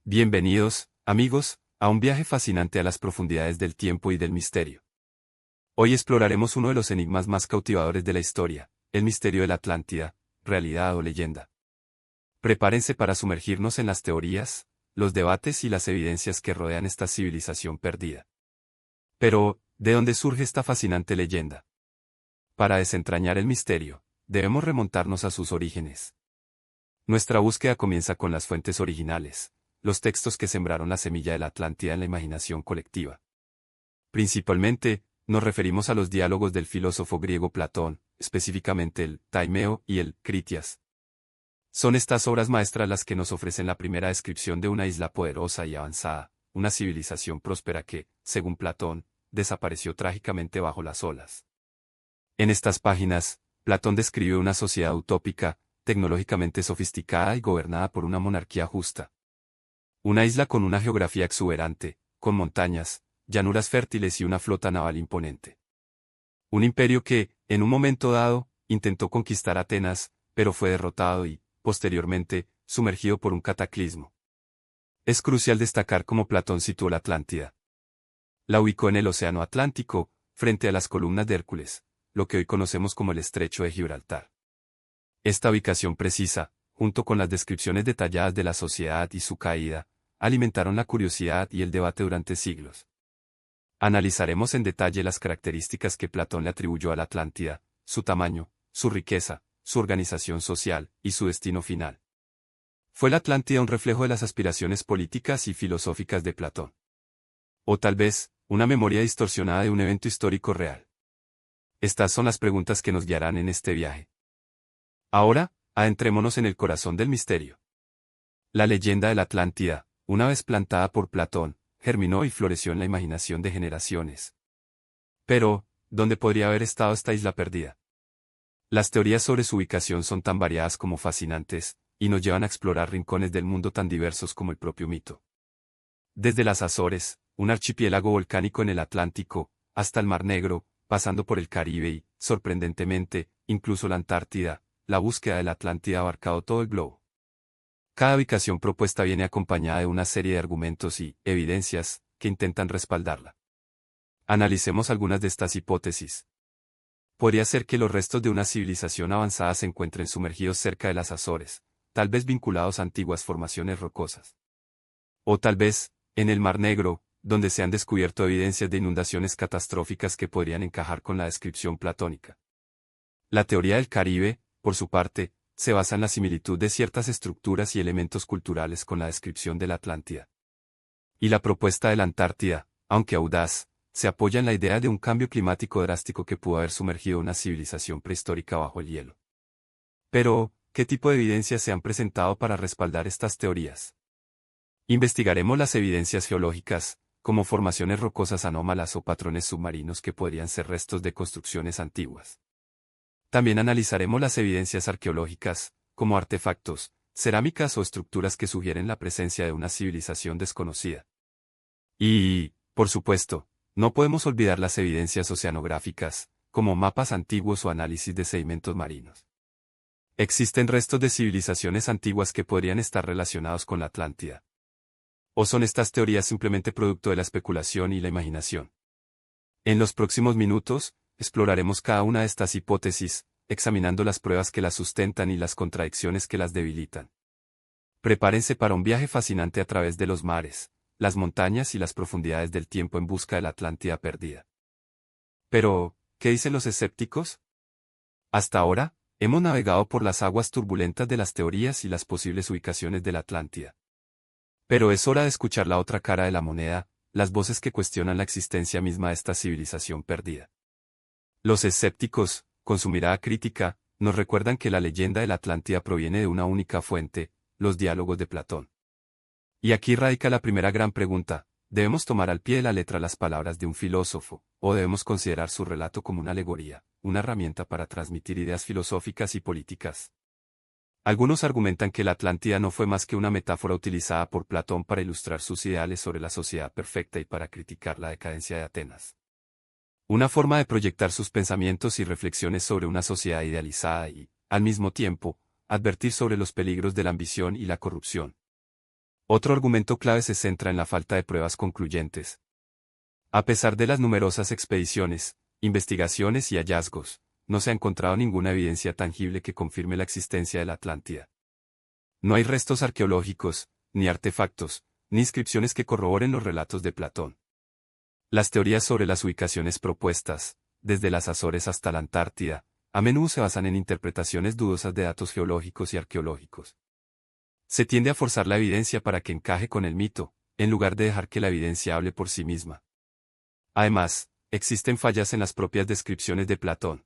Bienvenidos, amigos, a un viaje fascinante a las profundidades del tiempo y del misterio. Hoy exploraremos uno de los enigmas más cautivadores de la historia, el misterio de la Atlántida, realidad o leyenda. Prepárense para sumergirnos en las teorías, los debates y las evidencias que rodean esta civilización perdida. Pero, ¿de dónde surge esta fascinante leyenda? Para desentrañar el misterio, debemos remontarnos a sus orígenes. Nuestra búsqueda comienza con las fuentes originales, los textos que sembraron la semilla de la Atlántida en la imaginación colectiva. Principalmente, nos referimos a los diálogos del filósofo griego Platón, específicamente el Taimeo y el Critias. Son estas obras maestras las que nos ofrecen la primera descripción de una isla poderosa y avanzada, una civilización próspera que, según Platón, desapareció trágicamente bajo las olas. En estas páginas, Platón describe una sociedad utópica, tecnológicamente sofisticada y gobernada por una monarquía justa. Una isla con una geografía exuberante, con montañas, llanuras fértiles y una flota naval imponente. Un imperio que, en un momento dado, intentó conquistar Atenas, pero fue derrotado y, posteriormente, sumergido por un cataclismo. Es crucial destacar cómo Platón situó la Atlántida. La ubicó en el Océano Atlántico, frente a las columnas de Hércules, lo que hoy conocemos como el Estrecho de Gibraltar. Esta ubicación precisa, junto con las descripciones detalladas de la sociedad y su caída, alimentaron la curiosidad y el debate durante siglos. Analizaremos en detalle las características que Platón le atribuyó a la Atlántida, su tamaño, su riqueza, su organización social y su destino final. ¿Fue la Atlántida un reflejo de las aspiraciones políticas y filosóficas de Platón? O tal vez, una memoria distorsionada de un evento histórico real. Estas son las preguntas que nos guiarán en este viaje. Ahora, adentrémonos en el corazón del misterio. La leyenda de la Atlántida, una vez plantada por Platón, germinó y floreció en la imaginación de generaciones. Pero, ¿dónde podría haber estado esta isla perdida? Las teorías sobre su ubicación son tan variadas como fascinantes, y nos llevan a explorar rincones del mundo tan diversos como el propio mito. Desde las Azores, un archipiélago volcánico en el Atlántico, hasta el Mar Negro, pasando por el Caribe y, sorprendentemente, incluso la Antártida, la búsqueda de la Atlántida ha abarcado todo el globo. Cada ubicación propuesta viene acompañada de una serie de argumentos y evidencias que intentan respaldarla. Analicemos algunas de estas hipótesis. Podría ser que los restos de una civilización avanzada se encuentren sumergidos cerca de las Azores, tal vez vinculados a antiguas formaciones rocosas. O tal vez, en el Mar Negro, donde se han descubierto evidencias de inundaciones catastróficas que podrían encajar con la descripción platónica. La teoría del Caribe, por su parte, se basa en la similitud de ciertas estructuras y elementos culturales con la descripción de la Atlántida. Y la propuesta de la Antártida, aunque audaz, se apoya en la idea de un cambio climático drástico que pudo haber sumergido una civilización prehistórica bajo el hielo. Pero, ¿qué tipo de evidencias se han presentado para respaldar estas teorías? Investigaremos las evidencias geológicas, como formaciones rocosas anómalas o patrones submarinos que podrían ser restos de construcciones antiguas. También analizaremos las evidencias arqueológicas, como artefactos, cerámicas o estructuras que sugieren la presencia de una civilización desconocida. Y, por supuesto, no podemos olvidar las evidencias oceanográficas, como mapas antiguos o análisis de sedimentos marinos. ¿Existen restos de civilizaciones antiguas que podrían estar relacionados con la Atlántida? ¿O son estas teorías simplemente producto de la especulación y la imaginación? En los próximos minutos, exploraremos cada una de estas hipótesis, examinando las pruebas que las sustentan y las contradicciones que las debilitan. Prepárense para un viaje fascinante a través de los mares, las montañas y las profundidades del tiempo en busca de la Atlántida perdida. Pero, ¿qué dicen los escépticos? Hasta ahora, hemos navegado por las aguas turbulentas de las teorías y las posibles ubicaciones de la Atlántida. Pero es hora de escuchar la otra cara de la moneda, las voces que cuestionan la existencia misma de esta civilización perdida. Los escépticos, con su mirada crítica, nos recuerdan que la leyenda de la Atlántida proviene de una única fuente, los diálogos de Platón. Y aquí radica la primera gran pregunta: ¿debemos tomar al pie de la letra las palabras de un filósofo, o debemos considerar su relato como una alegoría, una herramienta para transmitir ideas filosóficas y políticas? Algunos argumentan que la Atlántida no fue más que una metáfora utilizada por Platón para ilustrar sus ideales sobre la sociedad perfecta y para criticar la decadencia de Atenas. Una forma de proyectar sus pensamientos y reflexiones sobre una sociedad idealizada y, al mismo tiempo, advertir sobre los peligros de la ambición y la corrupción. Otro argumento clave se centra en la falta de pruebas concluyentes. A pesar de las numerosas expediciones, investigaciones y hallazgos, no se ha encontrado ninguna evidencia tangible que confirme la existencia de la Atlántida. No hay restos arqueológicos, ni artefactos, ni inscripciones que corroboren los relatos de Platón. Las teorías sobre las ubicaciones propuestas, desde las Azores hasta la Antártida, a menudo se basan en interpretaciones dudosas de datos geológicos y arqueológicos. Se tiende a forzar la evidencia para que encaje con el mito, en lugar de dejar que la evidencia hable por sí misma. Además, existen fallas en las propias descripciones de Platón.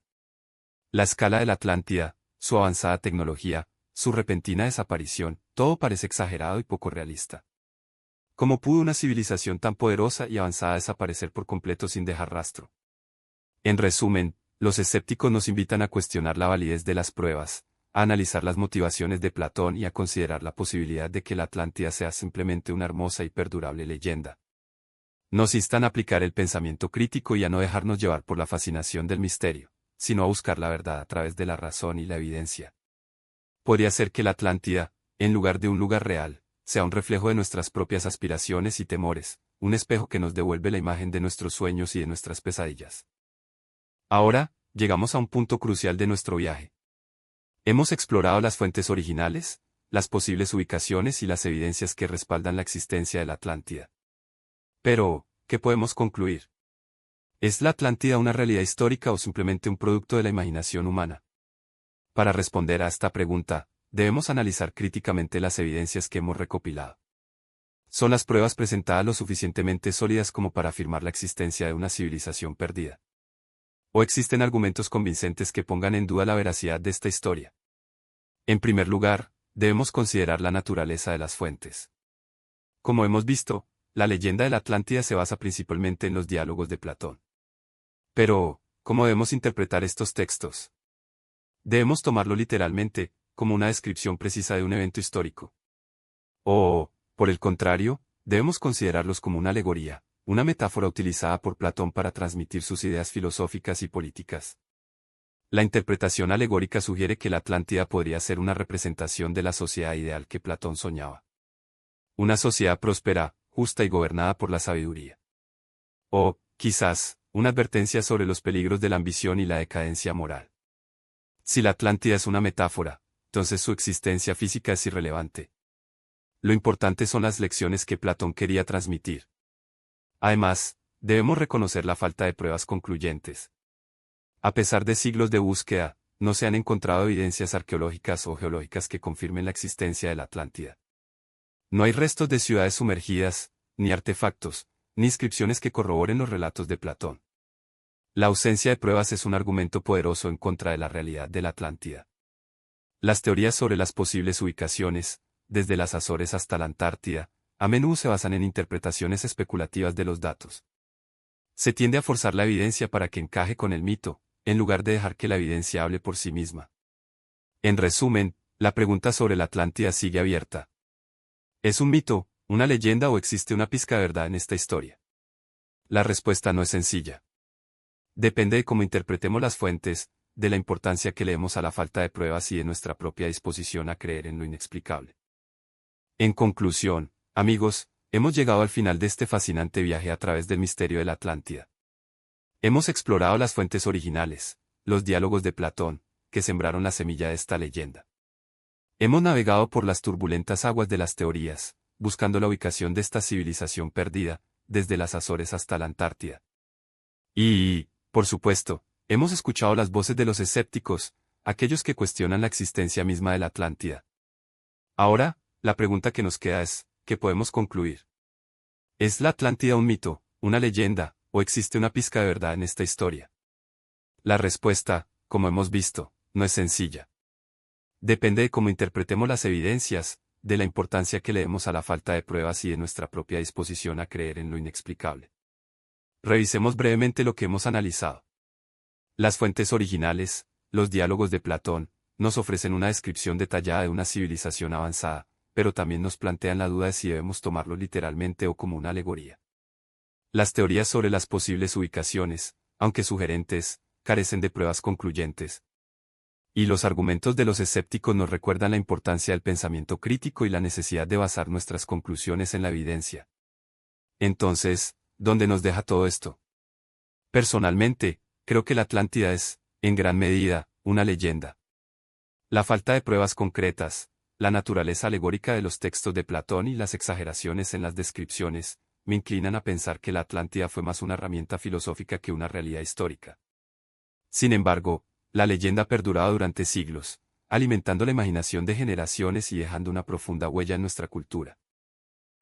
La escala de la Atlántida, su avanzada tecnología, su repentina desaparición, todo parece exagerado y poco realista. ¿Cómo pudo una civilización tan poderosa y avanzada desaparecer por completo sin dejar rastro? En resumen, los escépticos nos invitan a cuestionar la validez de las pruebas, a analizar las motivaciones de Platón y a considerar la posibilidad de que la Atlántida sea simplemente una hermosa y perdurable leyenda. Nos instan a aplicar el pensamiento crítico y a no dejarnos llevar por la fascinación del misterio, sino a buscar la verdad a través de la razón y la evidencia. Podría ser que la Atlántida, en lugar de un lugar real, sea un reflejo de nuestras propias aspiraciones y temores, un espejo que nos devuelve la imagen de nuestros sueños y de nuestras pesadillas. Ahora, llegamos a un punto crucial de nuestro viaje. Hemos explorado las fuentes originales, las posibles ubicaciones y las evidencias que respaldan la existencia de la Atlántida. Pero, ¿qué podemos concluir? ¿Es la Atlántida una realidad histórica o simplemente un producto de la imaginación humana? Para responder a esta pregunta, debemos analizar críticamente las evidencias que hemos recopilado. ¿Son las pruebas presentadas lo suficientemente sólidas como para afirmar la existencia de una civilización perdida? ¿O existen argumentos convincentes que pongan en duda la veracidad de esta historia? En primer lugar, debemos considerar la naturaleza de las fuentes. Como hemos visto, la leyenda de la Atlántida se basa principalmente en los diálogos de Platón. Pero, ¿cómo debemos interpretar estos textos? ¿Debemos tomarlo literalmente, como una descripción precisa de un evento histórico? ¿O, por el contrario, debemos considerarlos como una alegoría, una metáfora utilizada por Platón para transmitir sus ideas filosóficas y políticas? La interpretación alegórica sugiere que la Atlántida podría ser una representación de la sociedad ideal que Platón soñaba. Una sociedad próspera, justa y gobernada por la sabiduría. O, quizás, una advertencia sobre los peligros de la ambición y la decadencia moral. Si la Atlántida es una metáfora, entonces su existencia física es irrelevante. Lo importante son las lecciones que Platón quería transmitir. Además, debemos reconocer la falta de pruebas concluyentes. A pesar de siglos de búsqueda, no se han encontrado evidencias arqueológicas o geológicas que confirmen la existencia de la Atlántida. No hay restos de ciudades sumergidas, ni artefactos, ni inscripciones que corroboren los relatos de Platón. La ausencia de pruebas es un argumento poderoso en contra de la realidad de la Atlántida. Las teorías sobre las posibles ubicaciones, desde las Azores hasta la Antártida, a menudo se basan en interpretaciones especulativas de los datos. Se tiende a forzar la evidencia para que encaje con el mito, en lugar de dejar que la evidencia hable por sí misma. En resumen, la pregunta sobre la Atlántida sigue abierta. ¿Es un mito, una leyenda o existe una pizca de verdad en esta historia? La respuesta no es sencilla. Depende de cómo interpretemos las fuentes, de la importancia que le demos a la falta de pruebas y de nuestra propia disposición a creer en lo inexplicable. En conclusión, amigos, hemos llegado al final de este fascinante viaje a través del misterio de la Atlántida. Hemos explorado las fuentes originales, los diálogos de Platón, que sembraron la semilla de esta leyenda. Hemos navegado por las turbulentas aguas de las teorías, buscando la ubicación de esta civilización perdida, desde las Azores hasta la Antártida. Y, por supuesto, hemos escuchado las voces de los escépticos, aquellos que cuestionan la existencia misma de la Atlántida. Ahora, la pregunta que nos queda es, ¿qué podemos concluir? ¿Es la Atlántida un mito, una leyenda, o existe una pizca de verdad en esta historia? La respuesta, como hemos visto, no es sencilla. Depende de cómo interpretemos las evidencias, de la importancia que le demos a la falta de pruebas y de nuestra propia disposición a creer en lo inexplicable. Revisemos brevemente lo que hemos analizado. Las fuentes originales, los diálogos de Platón, nos ofrecen una descripción detallada de una civilización avanzada, pero también nos plantean la duda de si debemos tomarlo literalmente o como una alegoría. Las teorías sobre las posibles ubicaciones, aunque sugerentes, carecen de pruebas concluyentes. Y los argumentos de los escépticos nos recuerdan la importancia del pensamiento crítico y la necesidad de basar nuestras conclusiones en la evidencia. Entonces, ¿dónde nos deja todo esto? Personalmente, creo que la Atlántida es, en gran medida, una leyenda. La falta de pruebas concretas, la naturaleza alegórica de los textos de Platón y las exageraciones en las descripciones, me inclinan a pensar que la Atlántida fue más una herramienta filosófica que una realidad histórica. Sin embargo, la leyenda ha perdurado durante siglos, alimentando la imaginación de generaciones y dejando una profunda huella en nuestra cultura.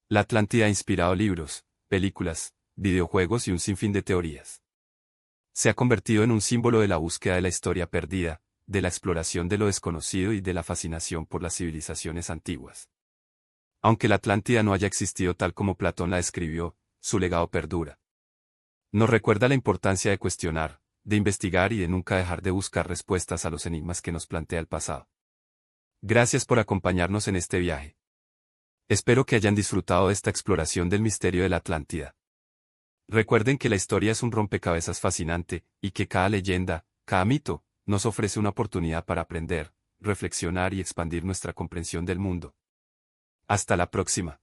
La Atlántida ha inspirado libros, películas, videojuegos y un sinfín de teorías. Se ha convertido en un símbolo de la búsqueda de la historia perdida, de la exploración de lo desconocido y de la fascinación por las civilizaciones antiguas. Aunque la Atlántida no haya existido tal como Platón la describió, su legado perdura. Nos recuerda la importancia de cuestionar, de investigar y de nunca dejar de buscar respuestas a los enigmas que nos plantea el pasado. Gracias por acompañarnos en este viaje. Espero que hayan disfrutado de esta exploración del misterio de la Atlántida. Recuerden que la historia es un rompecabezas fascinante, y que cada leyenda, cada mito, nos ofrece una oportunidad para aprender, reflexionar y expandir nuestra comprensión del mundo. Hasta la próxima.